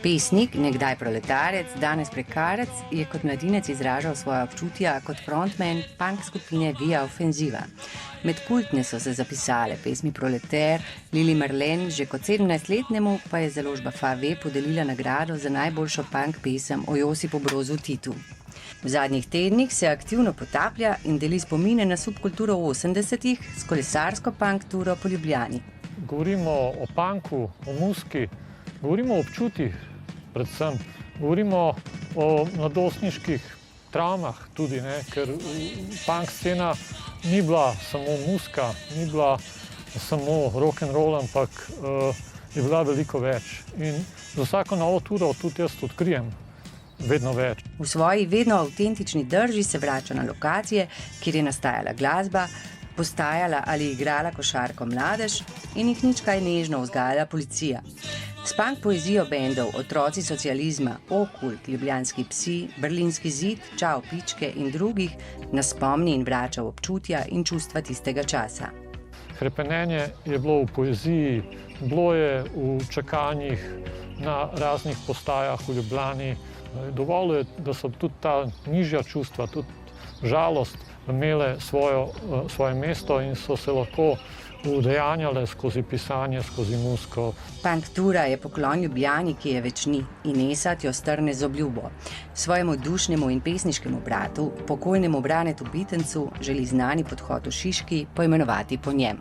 Pesnik, nekdaj proletarec, danes prekarec, je kot mladinec izražal svoja občutja kot frontman punk skupine Via Offensiva. Med kultne so se zapisale pesmi Proleter, Lili Marlen, že kot 17-letnemu pa je založba FAV podelila nagrado za najboljšo punk pesem o Josipu Brozu Titu. V zadnjih tednih se aktivno potaplja in deli spomine na subkulturo 80-ih s kolesarsko punk turo po Ljubljani. Govorimo o punku, o muziki, govorimo o občutjih predvsem, govorimo o mladostniških travmah tudi, ker punk scena ni bila samo muzika, ni bila samo rock and roll, ampak je bila veliko več. In za vsako novo turo tudi jaz odkrijem vedno več. V svoji vedno avtentični drži se vrača na lokacije, kjer je nastajala glasba, postajala ali igrala košarko mladež in jih nič kaj nežno vzgajala policija. S punk poezijo bendov Otroci socializma, Okult, Ljubljanski psi, Berlinski zid, Čau pičke in drugih nas spomni in vrača v občutja in čustva tistega časa. Hrepenenje je bilo v poeziji, bilo je v čakanjih na raznih postajah v Ljubljani. Dovolj je, da so tudi ta nižja čustva, tudi žalost, imele svoje mesto in so se lahko udejanjale skozi pisanje, skozi muziko. Punk tura je poklon Ljubljani, ki je več ni, Inesat jo strne z obljubo. Svojemu dušnemu in pesniškemu bratu, pokojnemu Branetu Bitencu, želi znani podhod v Šiški poimenovati po njem.